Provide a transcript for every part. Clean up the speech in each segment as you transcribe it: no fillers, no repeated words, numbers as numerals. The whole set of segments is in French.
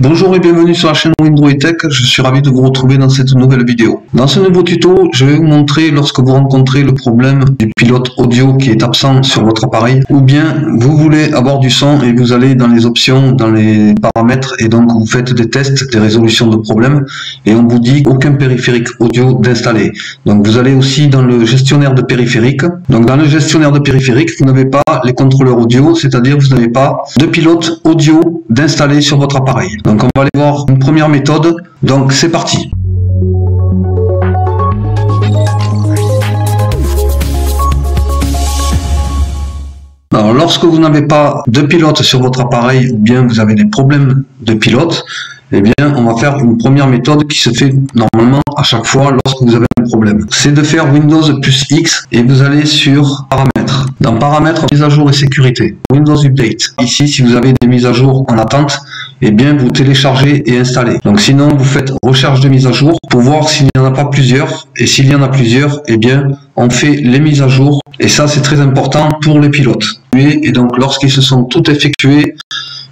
Bonjour et bienvenue sur la chaîne Windroid Tech, je suis ravi de vous retrouver dans cette nouvelle vidéo. Dans ce nouveau tuto, je vais vous montrer lorsque vous rencontrez le problème du pilote audio qui est absent sur votre appareil, ou bien vous voulez avoir du son et vous allez dans les options, dans les paramètres, et donc vous faites des tests, des résolutions de problèmes, et on vous dit aucun périphérique audio d'installer. Donc vous allez aussi dans le gestionnaire de périphériques. Donc dans le gestionnaire de périphériques, vous n'avez pas les contrôleurs audio, c'est-à-dire vous n'avez pas de pilote audio d'installer sur votre appareil. Donc on va aller voir une première méthode, donc c'est parti. Alors lorsque vous n'avez pas de pilote sur votre appareil ou bien vous avez des problèmes de pilote, eh bien on va faire une première méthode qui se fait normalement à chaque fois lorsque vous avez un problème. C'est de faire Windows plus X et vous allez sur Paramètres. Dans Paramètres, mise à jour et sécurité, Windows Update. Ici, si vous avez des mises à jour en attente, eh bien vous téléchargez et installez. Donc sinon, vous faites recherche de mise à jour pour voir s'il n'y en a pas plusieurs. Et s'il y en a plusieurs, eh bien on fait les mises à jour. Et ça, c'est très important pour les pilotes. Et donc lorsqu'ils se sont tous effectués,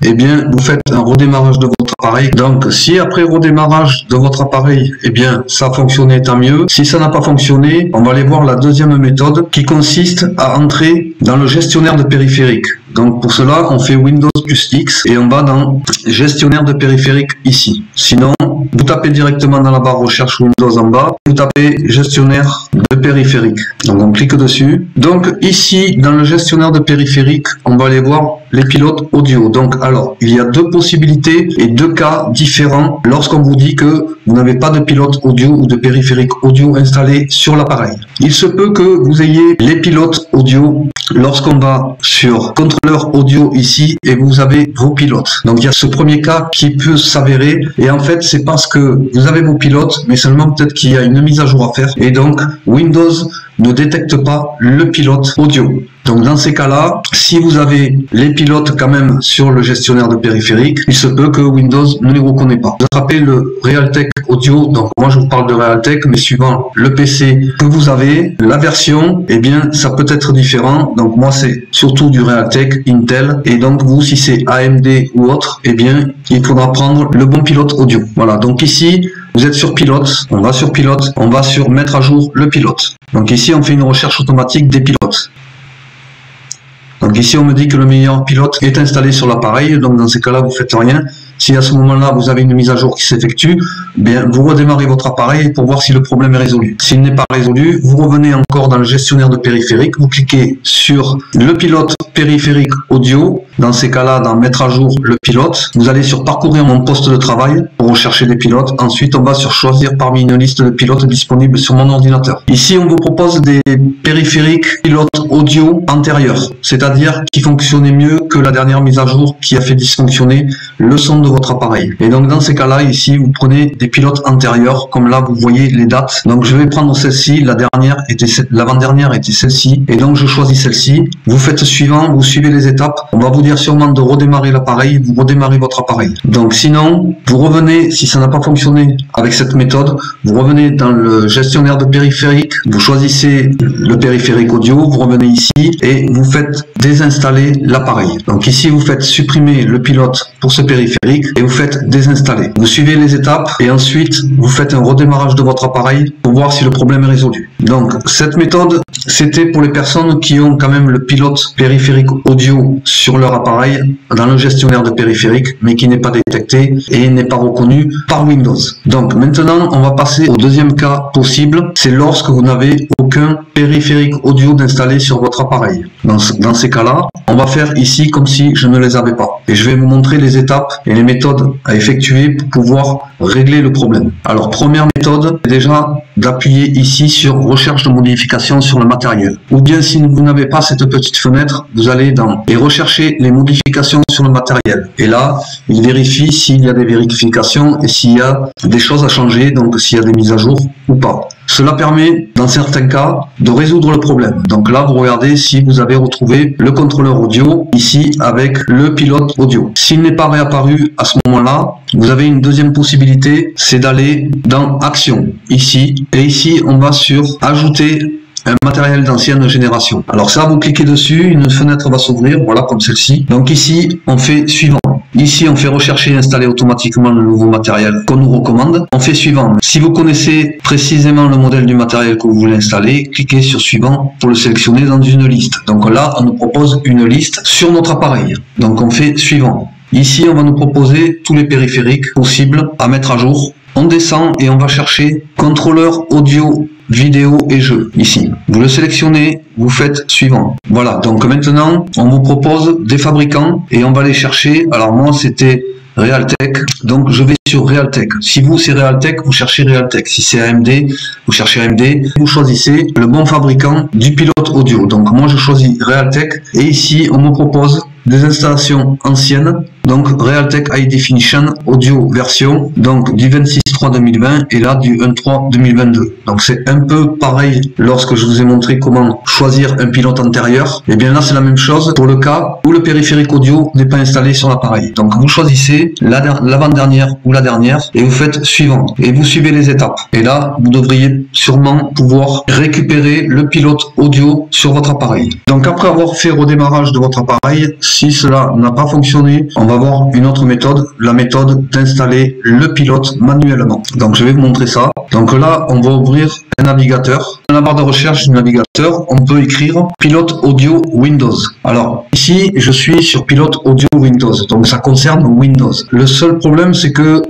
eh bien vous faites un redémarrage de votre appareil. Donc si après redémarrage de votre appareil, eh bien ça a fonctionné, tant mieux. Si ça n'a pas fonctionné, on va aller voir la deuxième méthode qui consiste à entrer dans le gestionnaire de périphériques. Donc pour cela, on fait Windows plus X et on va dans gestionnaire de périphériques ici. Sinon, vous tapez directement dans la barre recherche Windows en bas, vous tapez gestionnaire de périphériques. Donc on clique dessus. Donc ici, dans le gestionnaire de périphériques, on va aller voir les pilotes audio. Donc alors, il y a deux possibilités et deux cas différents lorsqu'on vous dit que vous n'avez pas de pilote audio ou de périphérique audio installé sur l'appareil. Il se peut que vous ayez les pilotes audio lorsqu'on va sur contrôleur audio ici et vous avez vos pilotes. Donc il y a ce premier cas qui peut s'avérer et en fait c'est parce que vous avez vos pilotes mais seulement peut-être qu'il y a une mise à jour à faire et donc Windows ne détecte pas le pilote audio. Donc dans ces cas-là, si vous avez les pilotes quand même sur le gestionnaire de périphériques, il se peut que Windows ne les reconnaît pas. Vous attrapez le Realtek Audio, donc moi je vous parle de Realtek, mais suivant le PC que vous avez, la version, eh bien ça peut être différent. Donc moi c'est surtout du Realtek, Intel, et donc vous si c'est AMD ou autre, eh bien il faudra prendre le bon pilote audio. Voilà, donc ici vous êtes sur pilote, on va sur pilote, on va sur mettre à jour le pilote. Donc ici on fait une recherche automatique des pilotes. Donc ici on me dit que le meilleur pilote est installé sur l'appareil, donc dans ces cas-là vous faites rien. Si à ce moment-là vous avez une mise à jour qui s'effectue, bien vous redémarrez votre appareil pour voir si le problème est résolu. S'il n'est pas résolu, vous revenez encore dans le gestionnaire de périphériques, vous cliquez sur le pilote périphérique audio. Dans ces cas-là, dans mettre à jour le pilote, vous allez sur parcourir mon poste de travail pour rechercher des pilotes. Ensuite, on va sur choisir parmi une liste de pilotes disponibles sur mon ordinateur. Ici, on vous propose des périphériques pilotes audio antérieurs, c'est-à-dire qui fonctionnaient mieux que la dernière mise à jour qui a fait dysfonctionner le son de votre appareil. Et donc dans ces cas-là, ici, vous prenez des pilotes antérieurs, comme là, vous voyez les dates. Donc je vais prendre celle-ci, l'avant-dernière était celle-ci, et donc je choisis celle-ci. Vous faites suivant, vous suivez les étapes. On va vous dire sûrement de redémarrer l'appareil, vous redémarrez votre appareil. Donc sinon, vous revenez, si ça n'a pas fonctionné avec cette méthode, vous revenez dans le gestionnaire de périphériques, vous choisissez le périphérique audio, vous revenez ici et vous faites désinstaller l'appareil. Donc ici, vous faites supprimer le pilote pour ce périphérique et vous faites désinstaller. Vous suivez les étapes et ensuite vous faites un redémarrage de votre appareil pour voir si le problème est résolu. Donc cette méthode, c'était pour les personnes qui ont quand même le pilote périphérique audio sur leur appareil dans le gestionnaire de périphériques mais qui n'est pas détecté et n'est pas reconnu par Windows. Donc maintenant on va passer au deuxième cas possible, c'est lorsque vous n'avez aucun périphérique audio d'installer sur votre appareil. Dans ces cas-là, on va faire ici comme si je ne les avais pas. Et je vais vous montrer les étapes et les méthodes à effectuer pour pouvoir régler le problème. Alors première méthode, c'est déjà d'appuyer ici sur recherche de modifications sur le matériel. Ou bien si vous n'avez pas cette petite fenêtre, vous allez dans et rechercher les modifications sur le matériel. Et là, il vérifie s'il y a des vérifications et s'il y a des choses à changer, donc s'il y a des mises à jour ou pas. Cela permet, dans certains cas, de résoudre le problème. Donc là, vous regardez si vous avez retrouvé le contrôleur audio, ici, avec le pilote audio. S'il n'est pas réapparu à ce moment-là, vous avez une deuxième possibilité, c'est d'aller dans Action, ici. Et ici, on va sur Ajouter un matériel d'ancienne génération. Alors ça, vous cliquez dessus, une fenêtre va s'ouvrir, voilà, comme celle-ci. Donc ici, on fait suivant. Ici, on fait rechercher et installer automatiquement le nouveau matériel qu'on nous recommande. On fait suivant. Si vous connaissez précisément le modèle du matériel que vous voulez installer, cliquez sur suivant pour le sélectionner dans une liste. Donc là, on nous propose une liste sur notre appareil. Donc on fait suivant. Ici, on va nous proposer tous les périphériques possibles à mettre à jour. On descend et on va chercher contrôleur audio, vidéo et jeux. Ici, vous le sélectionnez, vous faites suivant. Voilà, donc maintenant, on vous propose des fabricants et on va les chercher. Alors moi, c'était Realtek, donc je vais sur Realtek. Si vous, c'est Realtek, vous cherchez Realtek. Si c'est AMD, vous cherchez AMD. Vous choisissez le bon fabricant du pilote audio. Donc moi, je choisis Realtek et ici, on me propose des installations anciennes, donc Realtek High Definition Audio version, donc du 26/3/2020 et là du 1/3/2022. Donc c'est un peu pareil lorsque je vous ai montré comment choisir un pilote antérieur. Et bien là c'est la même chose pour le cas où le périphérique audio n'est pas installé sur l'appareil. Donc vous choisissez l'avant-dernière ou la dernière et vous faites suivant et vous suivez les étapes. Et là vous devriez sûrement pouvoir récupérer le pilote audio sur votre appareil. Donc après avoir fait redémarrage de votre appareil, si cela n'a pas fonctionné, on va voir une autre méthode, la méthode d'installer le pilote manuellement. Donc je vais vous montrer ça. Donc là, on va ouvrir un navigateur. Dans la barre de recherche du navigateur, on peut écrire pilote audio Windows. Alors ici, je suis sur pilote audio Windows. Donc ça concerne Windows. Le seul problème, c'est que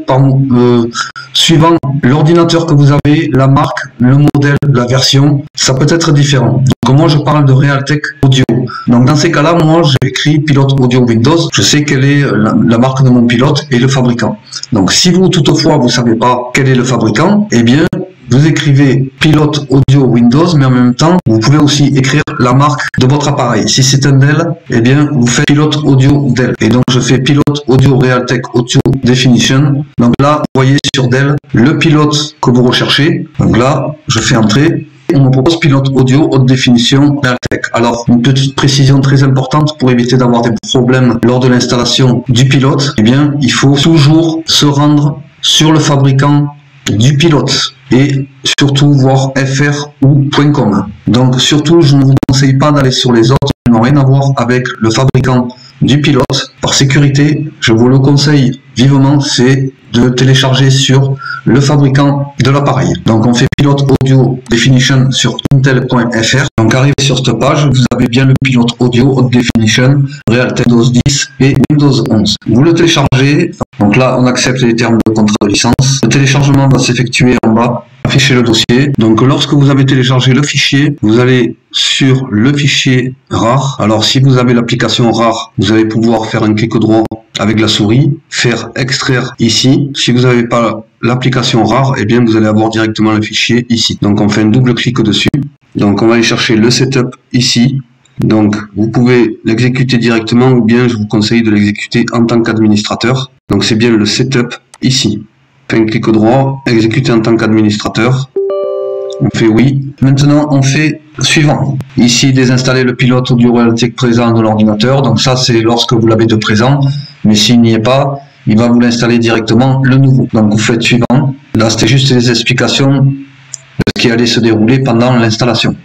suivant l'ordinateur que vous avez, la marque, le modèle, la version, ça peut être différent. Donc moi, je parle de Realtek Audio. Donc dans ces cas-là, moi, j'écris pilote audio Windows. Je sais quelle est la marque de mon pilote et le fabricant. Donc si vous, toutefois, vous savez pas quel est le fabricant, eh bien, vous écrivez pilote audio Windows, mais en même temps, vous pouvez aussi écrire la marque de votre appareil. Si c'est un Dell, eh bien, vous faites pilote audio Dell. Et donc, je fais pilote audio Realtek Audio Definition. Donc là, vous voyez sur Dell le pilote que vous recherchez. Donc là, je fais entrer. On me propose pilote audio haute définition Realtek. Alors, une petite précision très importante pour éviter d'avoir des problèmes lors de l'installation du pilote, eh bien, il faut toujours se rendre sur le fabricant du pilote et surtout voir fr ou .com. Donc surtout, je ne vous conseille pas d'aller sur les autres qui n'ont rien à voir avec le fabricant du pilote. Par sécurité, je vous le conseille vivement, c'est de télécharger sur le fabricant de l'appareil. Donc on fait pilote audio definition sur intel.fr. Donc arrivé sur cette page, vous avez bien le pilote audio haute définition Realtek Windows 10 et Windows 11. Vous le téléchargez. Donc là, on accepte les termes de contrat de licence. Le téléchargement va s'effectuer en bas. Afficher le dossier. Donc lorsque vous avez téléchargé le fichier, vous allez sur le fichier RAR. Alors si vous avez l'application RAR, vous allez pouvoir faire un clic droit avec la souris, faire extraire ici. Si vous n'avez pas l'application RAR, eh bien vous allez avoir directement le fichier ici. Donc on fait un double clic dessus. Donc on va aller chercher le setup ici. Donc vous pouvez l'exécuter directement ou bien je vous conseille de l'exécuter en tant qu'administrateur. Donc c'est bien le setup ici. Fait un clic droit, exécuter en tant qu'administrateur. On fait oui. Maintenant, on fait suivant. Ici, désinstaller le pilote audio Realtek présent de l'ordinateur. Donc ça, c'est lorsque vous l'avez de présent. Mais s'il n'y est pas, il va vous l'installer directement le nouveau. Donc vous faites suivant. Là, c'était juste des explications de ce qui allait se dérouler pendant l'installation.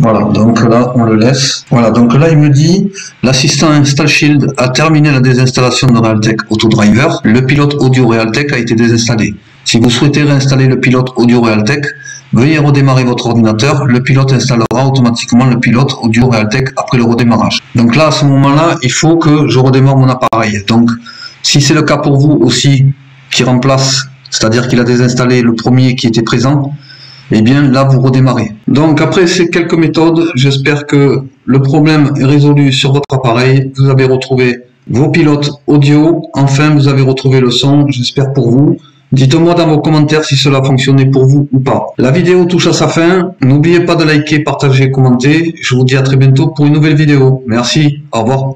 Voilà, donc là, on le laisse. Voilà, donc là, il me dit, l'assistant Install Shield a terminé la désinstallation de Realtek AutoDriver. Le pilote audio Realtek a été désinstallé. Si vous souhaitez réinstaller le pilote audio Realtek, veuillez redémarrer votre ordinateur. Le pilote installera automatiquement le pilote audio Realtek après le redémarrage. Donc là, à ce moment-là, il faut que je redémarre mon appareil. Donc, si c'est le cas pour vous aussi, qui remplace, c'est-à-dire qu'il a désinstallé le premier qui était présent, et bien là vous redémarrez. Donc après ces quelques méthodes, j'espère que le problème est résolu sur votre appareil. Vous avez retrouvé vos pilotes audio, enfin vous avez retrouvé le son, j'espère pour vous. Dites-moi dans vos commentaires si cela fonctionnait pour vous ou pas. La vidéo touche à sa fin, n'oubliez pas de liker, partager, commenter. Je vous dis à très bientôt pour une nouvelle vidéo. Merci, au revoir.